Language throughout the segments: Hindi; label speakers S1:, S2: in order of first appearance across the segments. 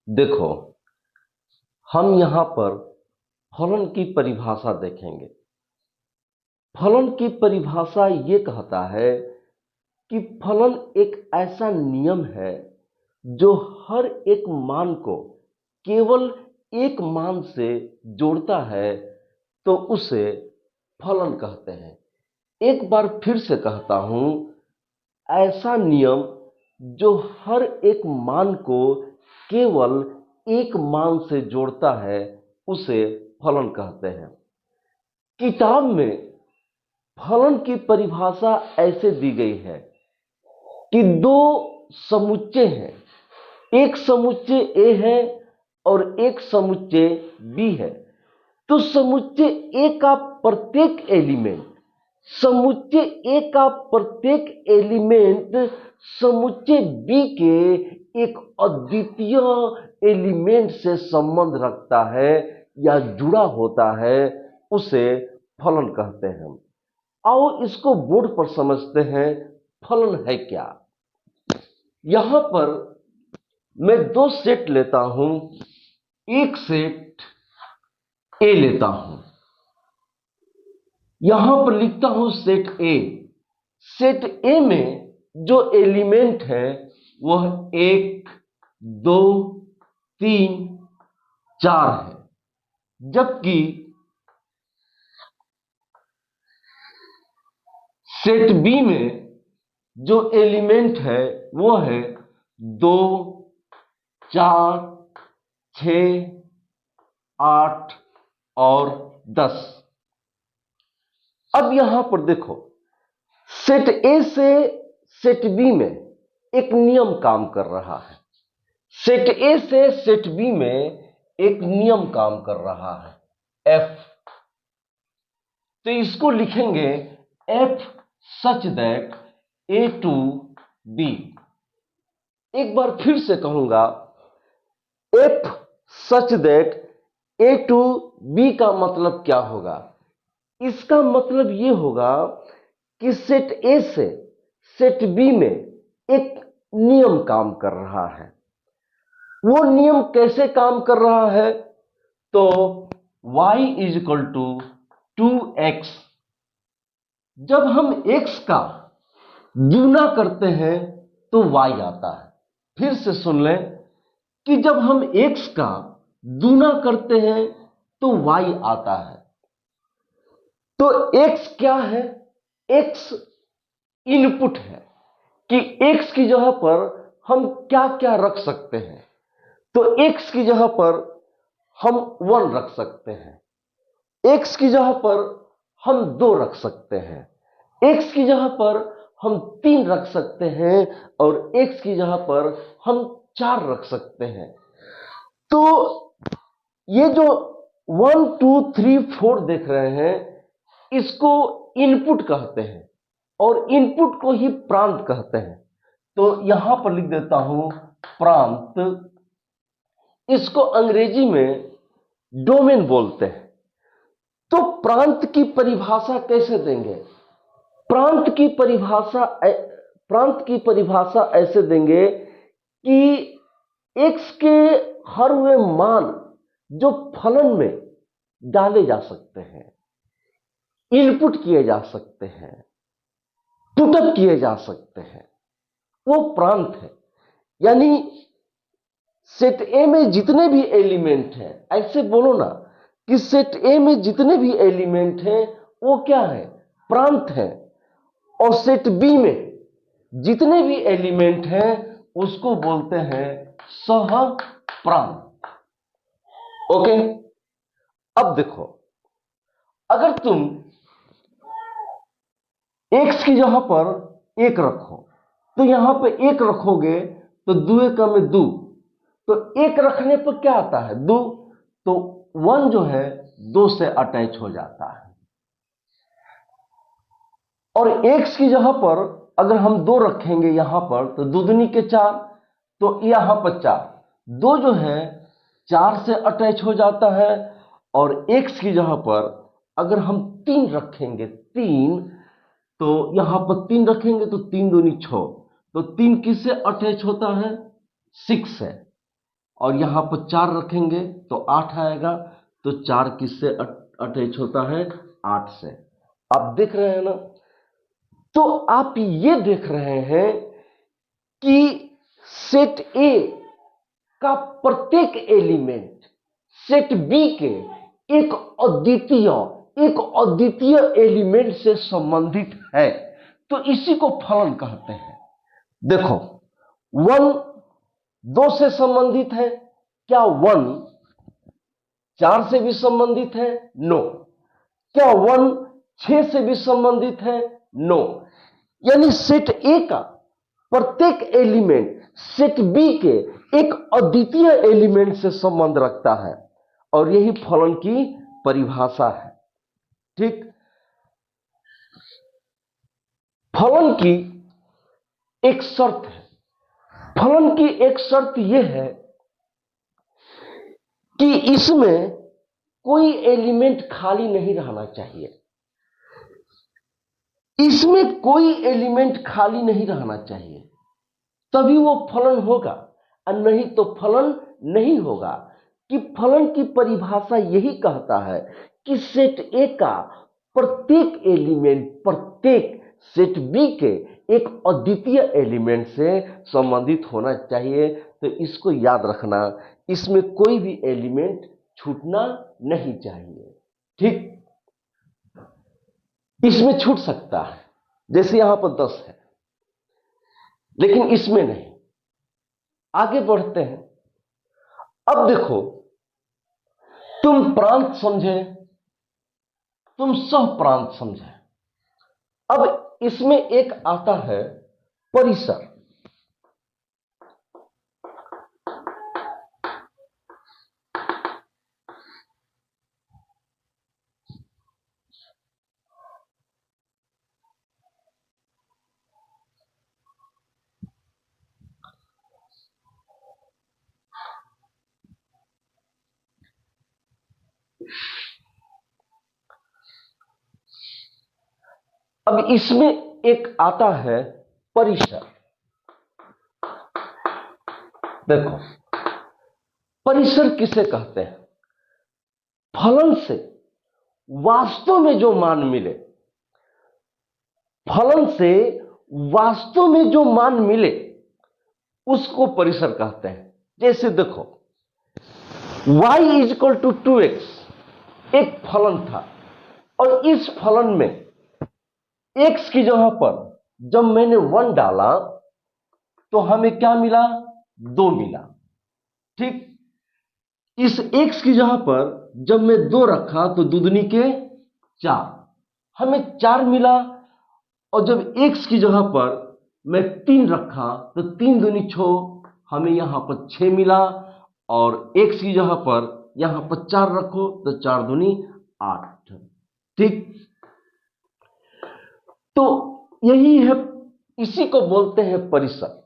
S1: देखो, हम यहां पर फलन की परिभाषा देखेंगे। फलन की परिभाषा ये कहता है कि फलन एक ऐसा नियम है जो हर एक मान को केवल एक मान से जोड़ता है, तो उसे फलन कहते हैं। एक बार फिर से कहता हूं, ऐसा नियम जो हर एक मान को केवल एक मान से जोड़ता है, उसे फलन कहते हैं। किताब में फलन की परिभाषा ऐसे दी गई है कि दो समुच्चय हैं, एक समुच्चय ए है और एक समुच्चय बी है। तो समुच्चय ए का प्रत्येक एलिमेंट समुच्चय ए का प्रत्येक एलिमेंट समुच्चय बी के एक अद्वितीय एलिमेंट से संबंध रखता है या जुड़ा होता है, उसे फलन कहते हैं। आओ इसको बोर्ड पर समझते हैं, फलन है क्या। यहां पर मैं दो सेट लेता हूं, एक सेट ए लेता हूं, यहां पर लिखता हूं सेट ए। सेट ए में जो एलिमेंट है वह 1, 2, 3, 4 है, जबकि सेट बी में जो एलिमेंट है वो है 2, 4, 6, 8 और 10। अब यहां पर देखो, सेट ए से सेट बी में एक नियम काम कर रहा है। सेट ए से सेट बी में एक नियम काम कर रहा है, एफ। तो इसको लिखेंगे F such that A to B. एक बार फिर से कहूंगा, F such that A to B का मतलब क्या होगा? इसका मतलब यह होगा कि सेट ए से सेट बी में एक नियम काम कर रहा है। वो नियम कैसे काम कर रहा है? तो y is equal to 2x। जब हम x का गुना करते हैं तो y आता है। फिर से सुन लें कि जब हम x का गुना करते हैं तो y आता है। तो x क्या है? x इनपुट है कि x की जगह पर हम क्या क्या रख सकते हैं। तो x की जगह पर हम 1 रख सकते हैं, x की जगह पर हम 2 रख सकते हैं, x की जगह पर हम 3 रख सकते हैं और x की जगह पर हम 4 रख सकते हैं। तो ये जो 1, 2, 3, 4 देख रहे हैं, इसको इनपुट कहते हैं और इनपुट को ही प्रांत कहते हैं। तो यहां पर लिख देता हूं प्रांत। इसको अंग्रेजी में डोमेन बोलते हैं। तो प्रांत की परिभाषा कैसे देंगे? प्रांत की परिभाषा ऐसे देंगे कि x के हर वे मान जो फलन में डाले जा सकते हैं, इनपुट किए जा सकते हैं, पुटअप किए जा सकते हैं, वो प्रांत है। यानी सेट ए में जितने भी एलिमेंट हैं, ऐसे बोलो ना कि सेट ए में जितने भी एलिमेंट हैं वो क्या है? प्रांत है। और सेट बी में जितने भी एलिमेंट हैं उसको बोलते हैं सह प्रांत। ओके, अब देखो, अगर तुम x की जगह पर 1 रखो तो यहां पे 1 रखोगे तो 2 का में 2, तो 1 रखने पर क्या आता है? 2। तो 1 जो है 2 से अटैच हो जाता है। और x की जगह पर अगर हम 2 रखेंगे यहां पर तो 2 दूनी के 4, तो यहां पर 4, 2 जो है 4 से अटैच हो जाता है। और x की जगह पर अगर हम 3 रखेंगे, 3, तो यहां पर 3 रखेंगे तो 3 दूनी 6, तो 3 किससे अटैच होता है? 6 है। और यहां पर 4 रखेंगे तो 8 आएगा। तो 4 किससे अटैच होता है? 8 से। आप देख रहे हैं ना? तो आप ये देख रहे हैं कि सेट ए का प्रत्येक एलिमेंट सेट बी के एक अद्वितीय एलिमेंट से संबंधित है। तो इसी को फलन कहते हैं। देखो, 1 2 से संबंधित है क्या? 1 4 से भी संबंधित है? नो। क्या 1 6 से भी संबंधित है? नो। यानी सेट ए का प्रत्येक एलिमेंट सेट बी के एक अद्वितीय एलिमेंट से संबंध रखता है, और यही फलन की परिभाषा है। ठीक। फलन की एक शर्त है। फलन की एक शर्त यह है कि इसमें कोई एलिमेंट खाली नहीं रहना चाहिए। इसमें कोई एलिमेंट खाली नहीं रहना चाहिए, तभी वो फलन होगा, और नहीं तो फलन नहीं होगा। कि फलन की परिभाषा यही कहता है कि सेट ए का प्रत्येक एलिमेंट प्रत्येक सेट बी के एक अद्वितीय एलिमेंट से संबंधित होना चाहिए। तो इसको याद रखना, इसमें कोई भी एलिमेंट छूटना नहीं चाहिए। ठीक। इसमें छूट सकता है, जैसे यहां पर 10 है, लेकिन इसमें नहीं। आगे बढ़ते हैं। अब देखो, तुम प्रांत समझे, तुम सह प्रांत समझे। अब इसमें एक आता है परिसर। अब इसमें एक आता है परिसर। देखो, परिसर किसे कहते हैं? फलन से वास्तव में जो मान मिले, फलन से वास्तव में जो मान मिले उसको परिसर कहते हैं। जैसे देखो, y = 2x एक फलन था, और इस फलन में x की जगह पर जब मैंने 1 डाला तो हमें क्या मिला? 2 मिला। ठीक। इस x की जगह पर जब मैं 2 रखा तो 2 दूनी के 4, हमें 4 मिला। और जब x की जगह पर मैं 3 रखा तो 3 दूनी 6, हमें यहां पर 6 मिला। और x की जगह पर यहां पर 4 रखो तो 4 दूनी 8। ठीक। तो यही है, इसी को बोलते हैं परिसर।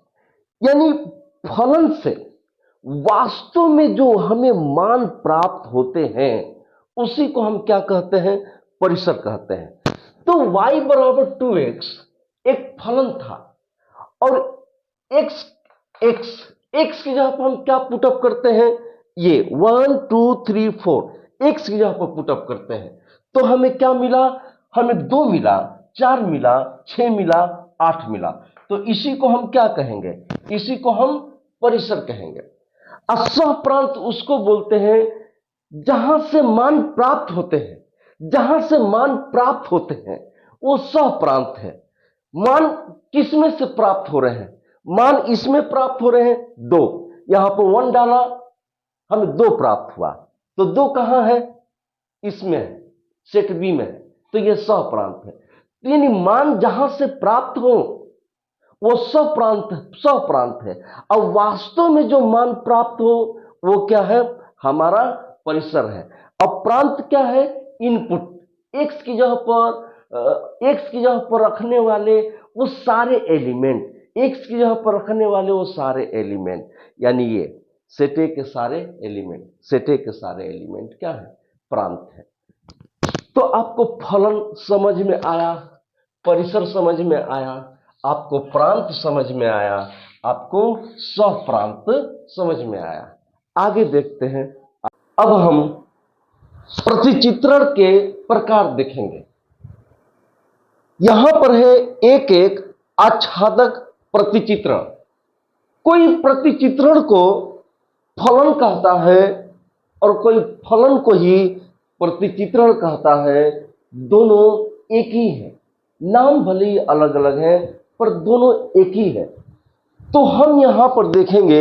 S1: यानी फलन से वास्तव में जो हमें मान प्राप्त होते हैं उसी को हम क्या कहते हैं? परिसर कहते हैं। तो y = 2x एक फलन था, और x की जगह पर हम क्या पुटअप करते हैं? ये 1 2 3 4 x की जगह पर पुटअप करते हैं। तो हमें क्या मिला? हमें 2 मिला, 4 मिला, 6 मिला, 8 मिला। तो इसी को हम क्या कहेंगे? इसी को हम परिसर कहेंगे। असह प्रांत उसको बोलते हैं जहां से मान प्राप्त होते हैं, जहां से मान प्राप्त होते हैं वो सह प्रांत है। मान किसमें से प्राप्त हो रहे हैं? मान इसमें प्राप्त हो रहे हैं 2, यहां पर 1 डाला, हमें 2 प्राप्त हुआ। तो 2 कहां है? इसमें है, सेट बी में है। तो यह सह प्रांत है। तो यानी मान जहां से प्राप्त हो वो सह प्रांत है। और वास्तव में जो मान प्राप्त हो वो क्या है? हमारा परिसर है। अब प्रांत क्या है? इनपुट। x की जगह पर रखने वाले वो सारे एलिमेंट, x की जगह पर रखने वाले वो सारे एलिमेंट, यानी ये सेट ए के सारे एलिमेंट, सेट ए के सारे एलिमेंट क्या है? प्रांत है। तो आपको फलन समझ में आया, परिसर समझ में आया, आपको प्रांत समझ में आया, आपको सह प्रांत समझ में आया। आगे देखते हैं। अब हम प्रतिचित्रण के प्रकार देखेंगे। यहां पर है एक एक आच्छादक प्रतिचित्रण। कोई प्रतिचित्रण को फलन कहता है और कोई फलन को ही प्रतिचित्रण कहता है। दोनों एक ही है, नाम भले ही अलग अलग है पर दोनों एक ही है। तो हम यहां पर देखेंगे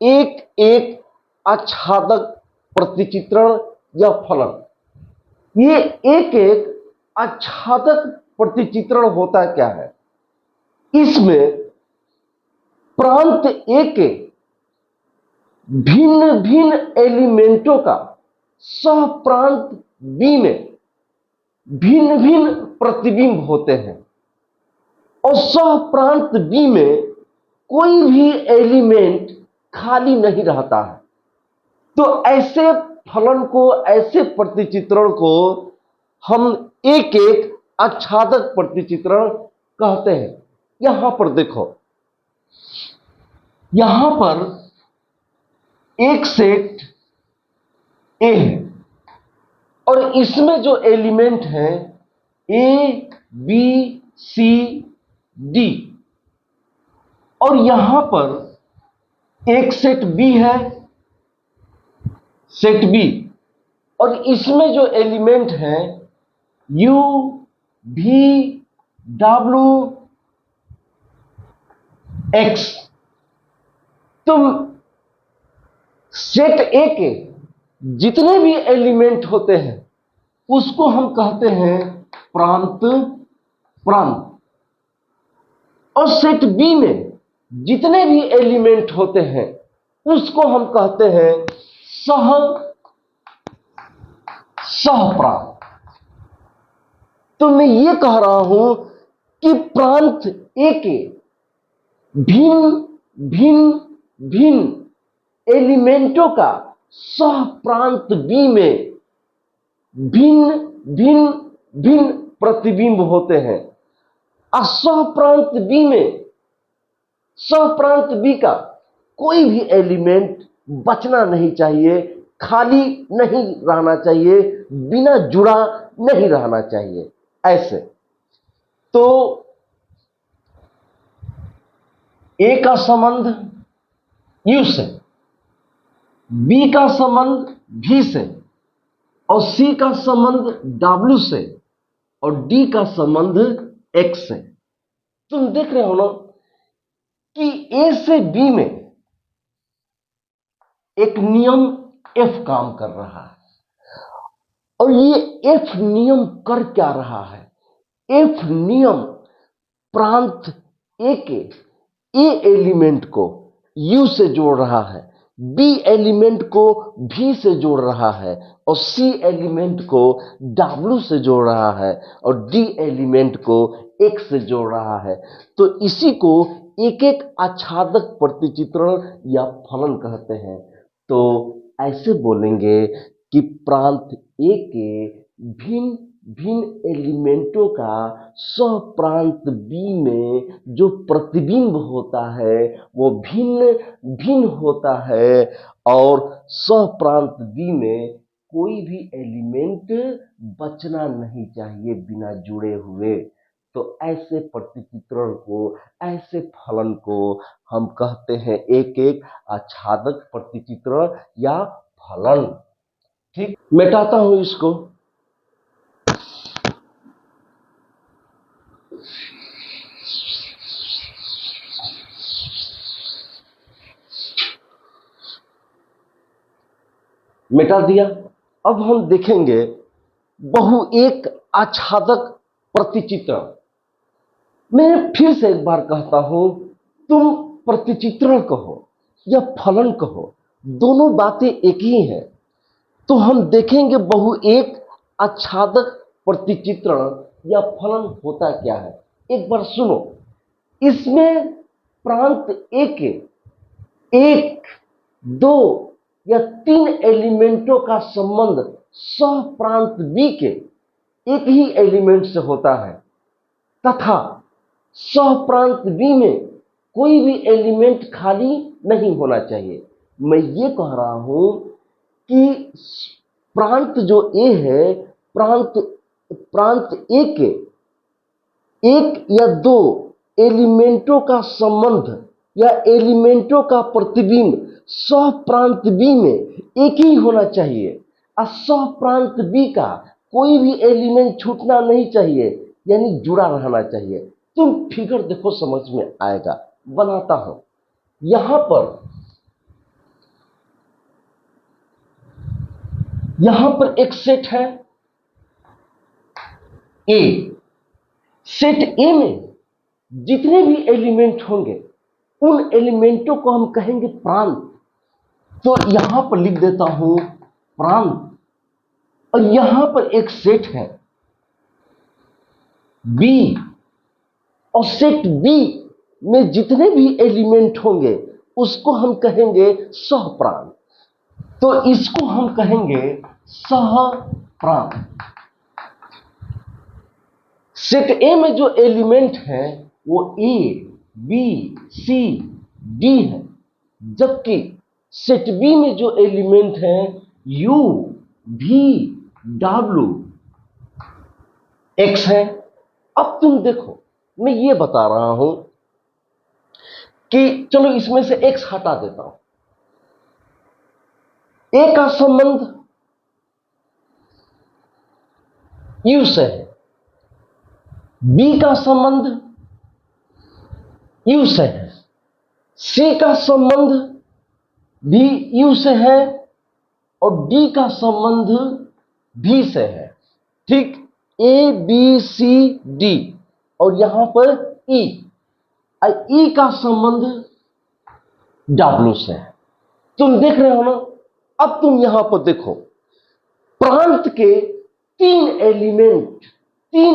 S1: एक एक आच्छादक प्रतिचित्रण या फलन। ये एक एक आच्छादक प्रतिचित्रण होता क्या है? इसमें प्रांत ए के भिन्न भिन्न एलिमेंटों का सह प्रांत बी में भिन्न भिन्न प्रतिबिंब होते हैं और सह प्रांत बी में कोई भी एलिमेंट खाली नहीं रहता है। तो ऐसे फलन को, ऐसे प्रतिचित्रण को हम एक एक आच्छादक प्रतिचित्रण कहते हैं। यहां पर देखो, यहां पर एक सेट ए है और इसमें जो एलिमेंट हैं ए, बी, सी, डी, और यहां पर एक सेट बी है, सेट बी, और इसमें जो एलिमेंट हैं यू, भी, डब्ल्यू, एक्स। तो सेट ए के जितने भी एलिमेंट होते हैं उसको हम कहते हैं प्रांत प्रांत, और सेट बी में जितने भी एलिमेंट होते हैं उसको हम कहते हैं सह सहप्रांत। तो मैं ये कह रहा हूं कि प्रांत ए के भिन्न भिन्न भिन्न एलिमेंटों का सह प्रांत बी में भिन्न भिन्न भिन्न प्रतिबिंब होते हैं। और सह प्रांत बी में, सह प्रांत बी का कोई भी एलिमेंट बचना नहीं चाहिए, खाली नहीं रहना चाहिए, बिना जुड़ा नहीं रहना चाहिए। ऐसे तो ए का संबंध यू से, बी का संबंध भी से, और सी का संबंध डब्ल्यू से, और डी का संबंध एक्स से। तुम देख रहे हो ना कि ए से बी में एक नियम एफ काम कर रहा है, और ये एफ नियम कर क्या रहा है? एफ नियम प्रांत ए के ए एलिमेंट को यू से जोड़ रहा है, बी एलिमेंट को भी से जोड़ रहा है, और सी एलिमेंट को डब्ल्यू से जोड़ रहा है, और डी एलिमेंट को एक्स से जोड़ रहा है। तो इसी को एक एक आच्छादक प्रतिचित्रण या फलन कहते हैं। तो ऐसे बोलेंगे कि प्रांत ए के भिन्न भिन्न एलिमेंटों का सह प्रांत बी में जो प्रतिबिंब होता है वो भिन्न भिन्न होता है, और सह प्रांत बी में कोई भी एलिमेंट बचना नहीं चाहिए बिना जुड़े हुए। तो ऐसे प्रतिचित्रण को, ऐसे फलन को हम कहते हैं एक एक आच्छादक प्रतिचित्रण या फलन। ठीक, मिटाता हूं इसको। मिटा दिया। अब हम देखेंगे बहु एक आच्छादक प्रतिचित्रण। मैं फिर से एक बार कहता हूं, तुम प्रतिचित्रण कहो या फलन कहो, दोनों बातें एक ही हैं। तो हम देखेंगे बहु एक आच्छादक प्रतिचित्रण या फलन होता क्या है। एक बार सुनो, इसमें प्रांत ए के एक, दो या तीन एलिमेंटों का संबंध सह प्रांत बी के एक ही एलिमेंट से होता है, तथा सह प्रांत बी में कोई भी एलिमेंट खाली नहीं होना चाहिए। मैं ये कह रहा हूं कि प्रांत जो ए है, प्रांत प्रांत ए के एक या दो एलिमेंटों का संबंध या एलिमेंटों का प्रतिबिंब सह प्रांत बी में एक ही होना चाहिए और सह प्रांत बी का कोई भी एलिमेंट छूटना नहीं चाहिए, यानी जुड़ा रहना चाहिए। तुम फिगर देखो, समझ में आएगा। बनाता हूं। यहां पर एक सेट है ए। सेट ए में जितने भी एलिमेंट होंगे उन एलिमेंटों को हम कहेंगे प्रांत। तो यहां पर लिख देता हूं प्रांत। और यहां पर एक सेट है बी, और सेट बी में जितने भी एलिमेंट होंगे उसको हम कहेंगे सहप्रांत। तो इसको हम कहेंगे सहप्रांत। सेट ए में जो एलिमेंट है वो ए, बी, सी, डी है, जबकि सेट बी में जो एलिमेंट है यू, भी, डब्ल्यू, एक्स है। अब तुम देखो, मैं ये बता रहा हूं कि चलो इसमें से एक्स हटा देता हूं। ए का संबंध यू से है, बी का संबंध यू से है, सी का संबंध भी यू से है और डी का संबंध भी से है। ठीक, ए बी सी डी, और यहां पर ई, ई का संबंध डब्ल्यू से है। तुम देख रहे हो ना। अब तुम यहां पर देखो, प्रांत के तीन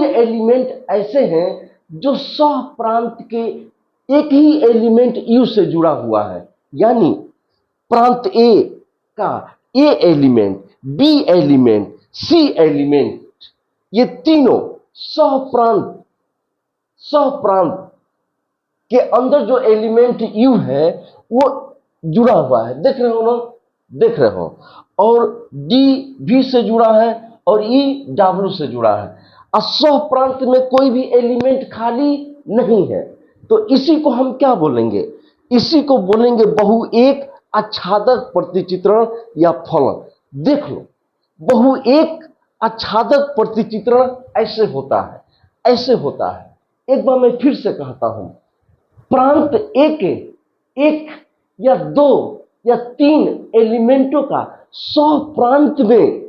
S1: एलिमेंट ऐसे हैं जो सह प्रांत के एक ही एलिमेंट यू से जुड़ा हुआ है, यानी प्रांत ए का ए एलिमेंट, बी एलिमेंट, सी एलिमेंट, ये तीनों सह प्रांत के अंदर जो एलिमेंट यू है वो जुड़ा हुआ है। देख रहे हो ना, देख रहे हो। और डी भी से जुड़ा है और ई डब्ल्यू से जुड़ा है। और सह प्रांत में कोई भी एलिमेंट खाली नहीं है। तो इसी को हम क्या बोलेंगे? इसी को बोलेंगे बहु एक आच्छादक प्रतिचित्रण या फलन। देख लो, बहु एक आच्छादक प्रतिचित्रण ऐसे होता है, ऐसे होता है। एक बार मैं फिर से कहता हूं, प्रांत ए के एक या दो या तीन एलिमेंटों का सह प्रांत में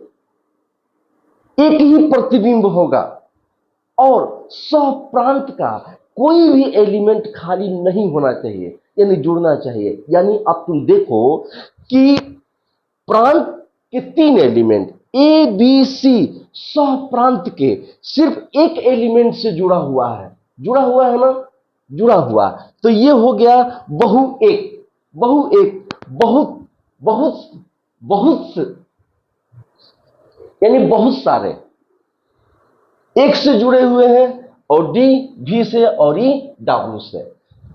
S1: एक ही प्रतिबिंब होगा और सह प्रांत का कोई भी एलिमेंट खाली नहीं होना चाहिए, यानी जुड़ना चाहिए। यानी अब तुम देखो कि प्रांत के तीन एलिमेंट ए बी सी सह प्रांत के सिर्फ एक एलिमेंट से जुड़ा हुआ है ना, जुड़ा हुआ। तो ये हो गया बहु एक, बहुत यानी बहुत सारे एक से जुड़े हुए हैं और डी भी से और ई डब्ल्यू से।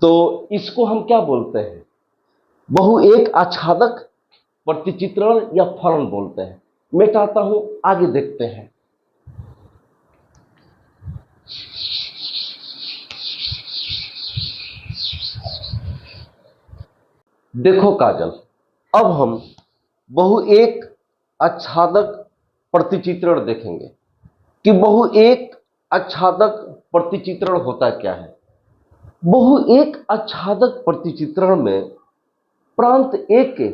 S1: तो इसको हम क्या बोलते हैं? बहु एक आच्छादक प्रतिचित्रण या फलन बोलते हैं। मैं चाहता हूं आगे देखते हैं। देखो काजल, अब हम बहु एक आच्छादक प्रतिचित्रण देखेंगे कि बहु एक आच्छादक प्रतिचित्रण होता क्या है। बहु एक आच्छादक प्रतिचित्रण में प्रांत ए के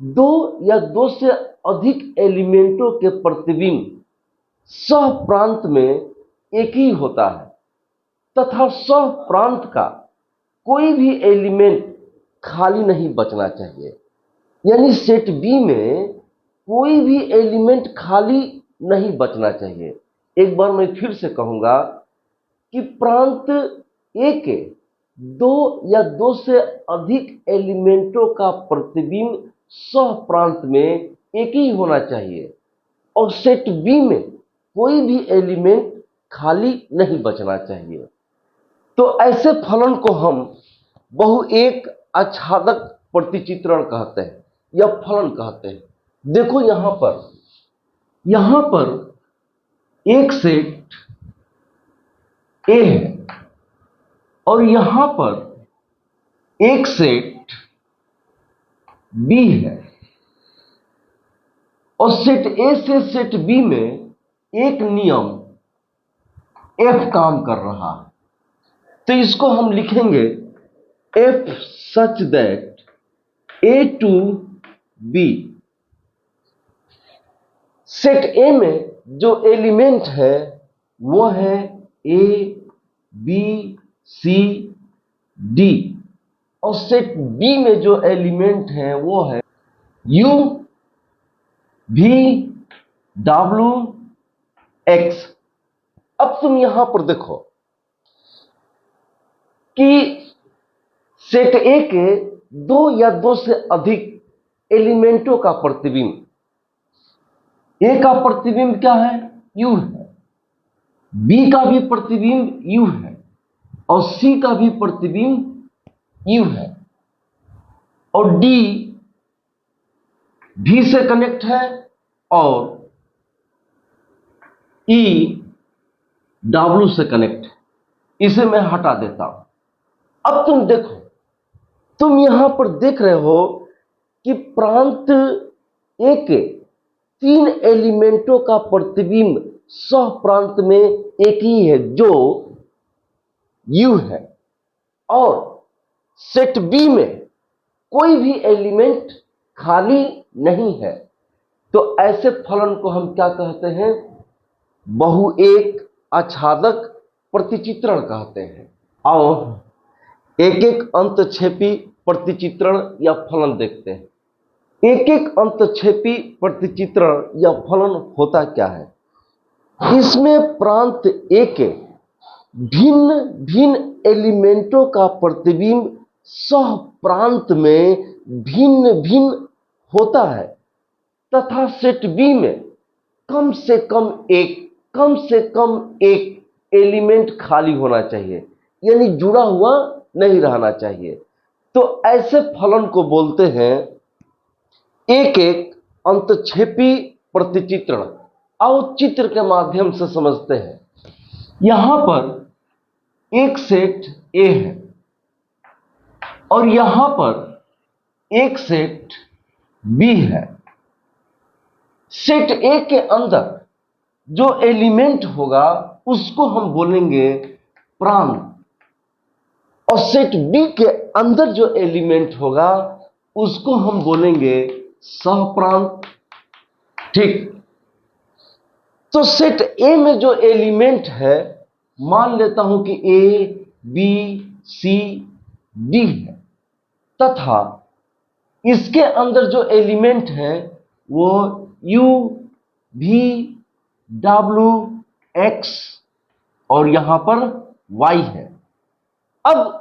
S1: दो या दो से अधिक एलिमेंटों के प्रतिबिंब सह प्रांत में एक ही होता है तथा सह प्रांत का कोई भी एलिमेंट खाली नहीं बचना चाहिए। यानी सेट बी में कोई भी एलिमेंट खाली नहीं बचना चाहिए। एक बार मैं फिर से कहूंगा कि प्रांत ए के दो या दो से अधिक एलिमेंटों का प्रतिबिंब सह प्रांत में एक ही होना चाहिए और सेट बी में कोई भी एलिमेंट खाली नहीं बचना चाहिए। तो ऐसे फलन को हम बहु एक आच्छादक प्रतिचित्रण कहते हैं। या फलन कहते हैं। देखो यहां पर एक सेट ए है और यहां पर एक सेट बी है और सेट ए से सेट बी में एक नियम एफ काम कर रहा है। तो इसको हम लिखेंगे F such that A to B. Set A में जो एलिमेंट है वो है ए बी सी डी और सेट बी में जो एलिमेंट है वो है यू भी डब्ल्यू एक्स। अब तुम यहां पर देखो कि सेट ए के दो या दो से अधिक एलिमेंटों का प्रतिबिंब, ए का प्रतिबिंब क्या है? यू है, बी का भी प्रतिबिंब यू है और सी का भी प्रतिबिंब यू है और डी भी से कनेक्ट है और ई डब्ल्यू से कनेक्ट है। इसे मैं हटा देता हूं। अब तुम देखो, तुम यहां पर देख रहे हो कि प्रांत ए के तीन एलिमेंटों का प्रतिबिंब सह प्रांत में एक ही है जो यू है और सेट बी में कोई भी एलिमेंट खाली नहीं है। तो ऐसे फलन को हम क्या कहते हैं? बहुएक आच्छादक प्रतिचित्रण कहते हैं। और एक एक अंतक्षेपी प्रतिचित्रण या फलन देखते हैं। एक एक अंतक्षेपी प्रतिचित्रण या फलन होता क्या है? इसमें प्रांत ए के भिन्न भिन्न एलिमेंटों का प्रतिबिंब सह प्रांत में भिन्न भिन्न होता है तथा सेट बी में कम से कम एक एलिमेंट खाली होना चाहिए, यानी जुड़ा हुआ नहीं रहना चाहिए। तो ऐसे फलन को बोलते हैं एक एक अंतक्षेपी प्रतिचित्रण। आओ चित्र के माध्यम से समझते हैं। यहां पर एक सेट ए है और यहां पर एक सेट बी है। सेट ए के अंदर जो एलिमेंट होगा उसको हम बोलेंगे प्रांत और सेट बी के अंदर जो एलिमेंट होगा उसको हम बोलेंगे सहप्रांत। ठीक, तो सेट ए में जो एलिमेंट है, मान लेता हूं कि ए बी सी डी है तथा इसके अंदर जो एलिमेंट है वो यू भी डब्ल्यू एक्स और यहां पर वाई है। अब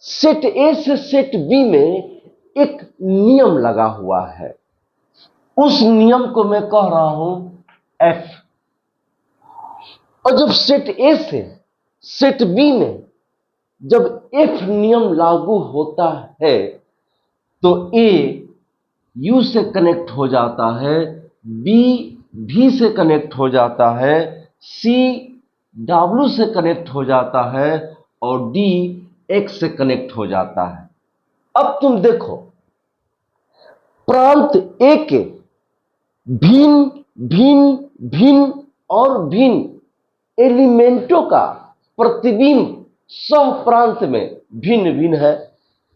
S1: सेट ए से सेट बी में एक नियम लगा हुआ है, उस नियम को मैं कह रहा हूं एफ। और जब सेट ए से सेट बी में जब एफ नियम लागू होता है तो ए यू से कनेक्ट हो जाता है, बी भी से कनेक्ट हो जाता है, सी डब्ल्यू से कनेक्ट हो जाता है और डी एक्स से कनेक्ट हो जाता है। अब तुम देखो, प्रांत ए के भिन्न एलिमेंटों का प्रतिबिंब सह प्रांत में भिन्न भिन्न है।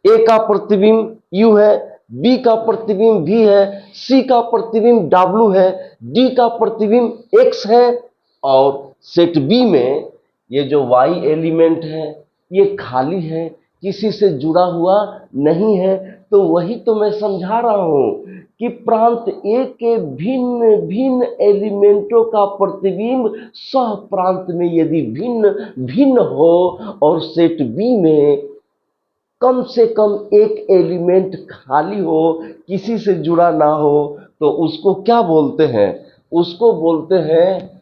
S1: ए का प्रतिबिंब यू है, बी का प्रतिबिंब भी है, सी का प्रतिबिंब डब्ल्यू है, डी का प्रतिबिंब एक्स है और सेट बी में ये जो वाई एलिमेंट है ये खाली है, किसी से जुड़ा हुआ नहीं है। तो वही तो मैं समझा रहा हूं कि प्रांत ए के भिन्न भिन्न एलिमेंटों का प्रतिबिंब सह प्रांत में यदि भिन्न भिन्न हो और सेट बी में कम से कम एक एलिमेंट खाली हो, किसी से जुड़ा ना हो, तो उसको क्या बोलते हैं? उसको बोलते हैं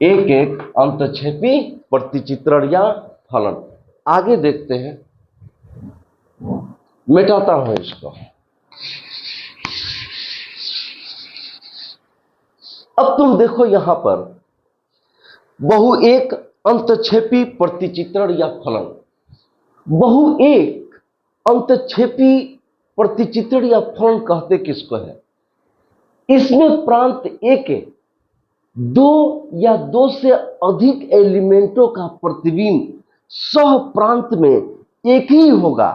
S1: एक एक अंतक्षेपी प्रतिचित्रण या फलन। आगे देखते हैं, मिटाता हूं इसको। अब तुम देखो यहां पर बहु एक अंतक्षेपी प्रतिचित्रण या फलन। बहु एक अंतक्षेपी प्रतिचित्रण या फलन कहते किसको है? इसमें प्रांत ए के दो या दो से अधिक एलिमेंटों का प्रतिबिंब सह प्रांत में एक ही होगा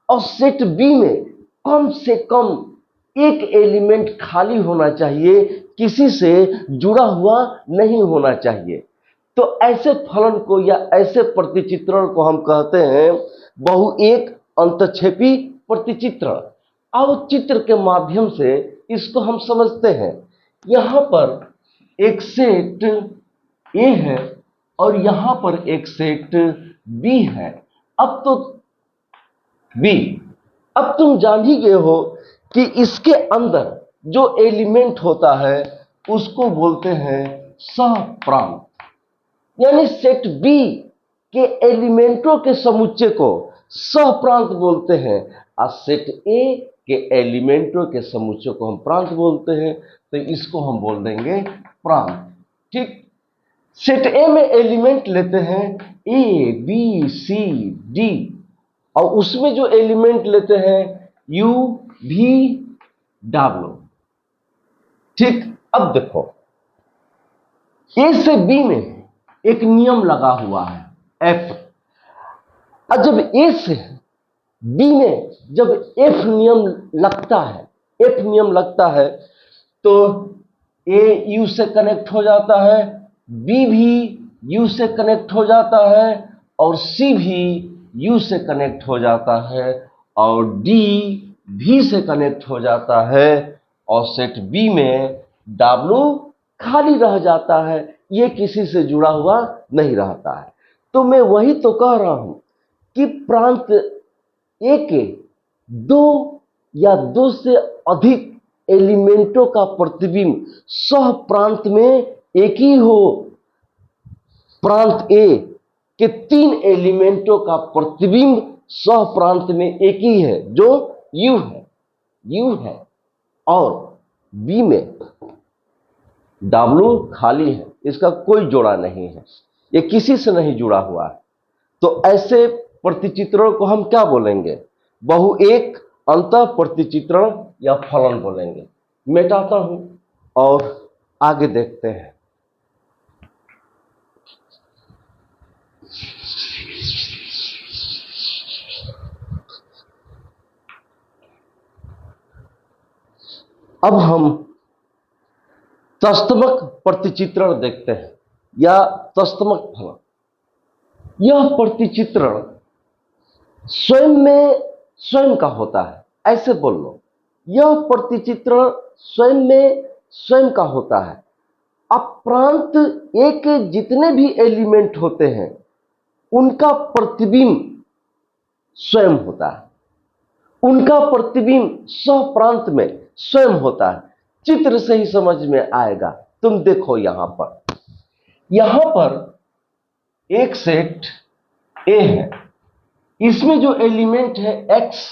S1: और सेट बी में कम से कम एक एलिमेंट खाली होना चाहिए, किसी से जुड़ा हुआ नहीं होना चाहिए। तो ऐसे फलन को या ऐसे प्रतिचित्रण को हम कहते हैं बहु एक अंतक्षेपी प्रतिचित्रण। अब चित्र के माध्यम से इसको हम समझते हैं। यहां पर एक सेट ए है और यहां पर एक सेट बी है। अब तुम जान ही गए हो कि इसके अंदर जो एलिमेंट होता है उसको बोलते हैं सहप्रांत। यानी सेट बी के एलिमेंटों के समुच्चय को सहप्रांत बोलते हैं और सेट ए के एलिमेंटों के समुच्चय को हम प्रांत बोलते हैं। तो इसको हम बोल देंगे प्रांत। ठीक, सेट ए में एलिमेंट लेते हैं ए बी सी डी और उसमें जो एलिमेंट लेते हैं यू भी डब्ल्यू। ठीक, अब देखो ए से बी में एक नियम लगा हुआ है एफ, और जब ए से बी में जब एफ नियम लगता है तो ए यू से कनेक्ट हो जाता है, बी भी यू से कनेक्ट हो जाता है और सी भी यू से कनेक्ट हो जाता है और डी भी से कनेक्ट हो जाता है और सेट बी में डब्ल्यू खाली रह जाता है, ये किसी से जुड़ा हुआ नहीं रहता है। तो मैं वही तो कह रहा हूं कि प्रांत ए के दो या दो से अधिक एलिमेंटों का प्रतिबिंब सह प्रांत में एक ही हो। प्रांत ए के तीन एलिमेंटों का प्रतिबिंब सह प्रांत में एक ही है जो यू है और बी में डब्ल्यू खाली है, इसका कोई जोड़ा नहीं है, ये किसी से नहीं जुड़ा हुआ है। तो ऐसे प्रतिचित्रण को हम क्या बोलेंगे? बहु एक अंतः प्रतिचित्रण या फलन बोलेंगे। मिटाता हूं और आगे देखते हैं। अब हम तस्तमक प्रतिचित्रण देखते हैं या तस्तमक फलन। यह प्रतिचित्रण स्वयं में स्वयं का होता है, ऐसे बोल लो, यह प्रतिचित्रण स्वयं में स्वयं का होता है। अब प्रांत ए के जितने भी एलिमेंट होते हैं उनका प्रतिबिंब स्वयं होता है, उनका प्रतिबिंब सह प्रांत में स्वयं होता है। चित्र से ही समझ में आएगा। तुम देखो यहां पर एक सेट ए है, इसमें जो एलिमेंट है एक्स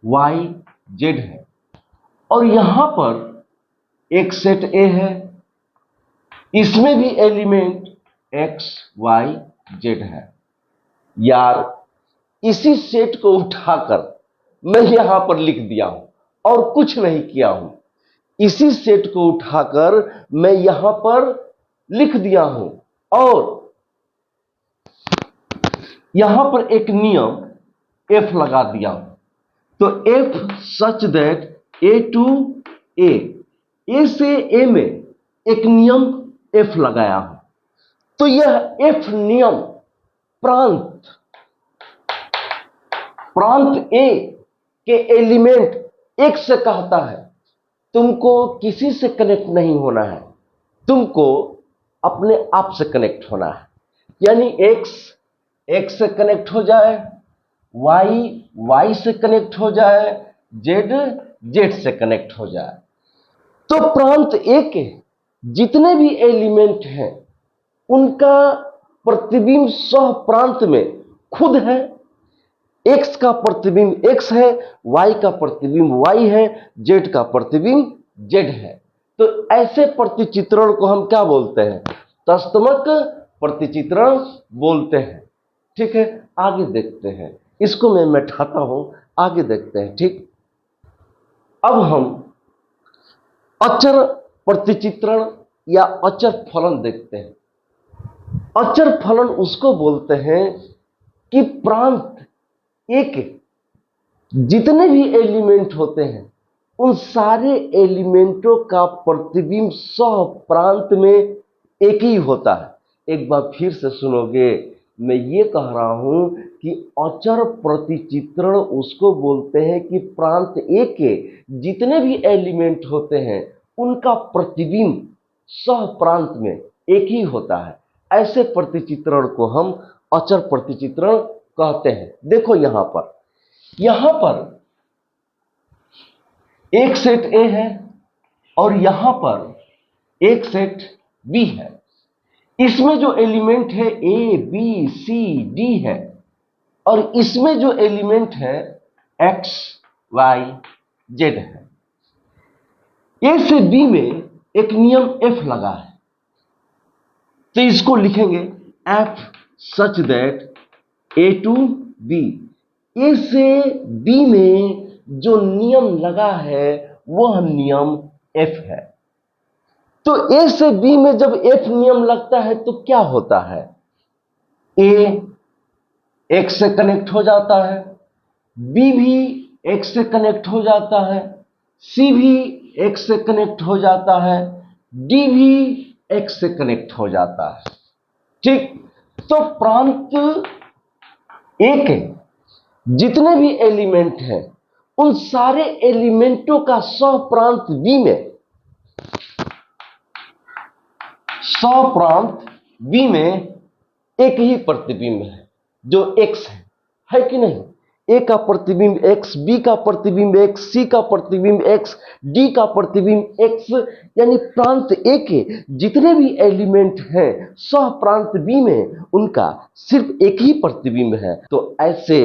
S1: वाई जेड है और यहां पर एक सेट ए है, इसमें भी एलिमेंट एक्स वाई जेड है। यार इसी सेट को उठाकर मैं यहां पर लिख दिया हूं और कुछ नहीं किया हूं। इसी सेट को उठाकर मैं यहां पर लिख दिया हूं और यहां पर एक नियम एफ लगा दिया हूं। तो F such that A to A से ए में एक नियम एफ लगाया हूं। तो यह एफ नियम प्रांत ए के एलिमेंट एक से कहता है तुमको किसी से कनेक्ट नहीं होना है, तुमको अपने आप से कनेक्ट होना है। यानी एक्स से कनेक्ट हो जाए, वाई से कनेक्ट हो जाए, जेड से कनेक्ट हो जाए। तो प्रांत ए के जितने भी एलिमेंट हैं उनका प्रतिबिंब सह प्रांत में खुद है। एक्स का प्रतिबिंब एक्स है, वाई का प्रतिबिंब वाई है, जेड का प्रतिबिंब जेड है। तो ऐसे प्रतिचित्रण को हम क्या बोलते हैं? तत्समक प्रतिचित्रण बोलते हैं। ठीक है, आगे देखते हैं। इसको मैं मिटाता हूं, आगे देखते हैं। ठीक, अब हम अचर प्रतिचित्रण या अचर फलन देखते हैं। अचर फलन उसको बोलते हैं कि प्रांत एक जितने भी एलिमेंट होते हैं उन सारे एलिमेंटों का प्रतिबिंब सह प्रांत में एक ही होता है। एक बार फिर से सुनोगे, मैं ये कह रहा हूं कि अचर प्रतिचित्रण उसको बोलते हैं कि प्रांत एक के जितने भी एलिमेंट होते हैं उनका प्रतिबिंब सह प्रांत में एक ही होता है। ऐसे प्रतिचित्रण को हम अचर प्रतिचित्रण कहते हैं। देखो यहां पर एक सेट ए है और यहां पर एक सेट बी है। इसमें जो एलिमेंट है ए बी सी डी है और इसमें जो एलिमेंट है एक्स वाई जेड है। ए से बी में एक नियम एफ लगा है, तो इसको लिखेंगे F such that A to B. A से बी में जो नियम लगा है वह नियम एफ है। तो ए से बी में जब एफ नियम लगता है तो क्या होता है? ए एक्स से कनेक्ट हो जाता है, बी भी एक्स से कनेक्ट हो जाता है, सी भी एक्स से कनेक्ट हो जाता है, डी भी एक्स से कनेक्ट हो जाता है। ठीक, तो प्रांत एक है, जितने भी एलिमेंट हैं उन सारे एलिमेंटों का सह प्रांत बी में एक ही प्रतिबिंब है जो एक्स है कि नहीं? ए का प्रतिबिंब एक्स, बी का प्रतिबिंब एक्स, सी का प्रतिबिंब एक्स, डी का प्रतिबिंब एक्स, यानी प्रांत ए के जितने भी एलिमेंट हैं सह प्रांत बी में उनका सिर्फ एक ही प्रतिबिंब है। तो ऐसे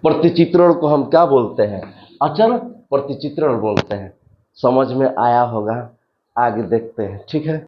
S1: प्रतिचित्रण को हम क्या बोलते हैं? अचर प्रतिचित्रण बोलते हैं। समझ में आया होगा, आगे देखते हैं। ठीक है।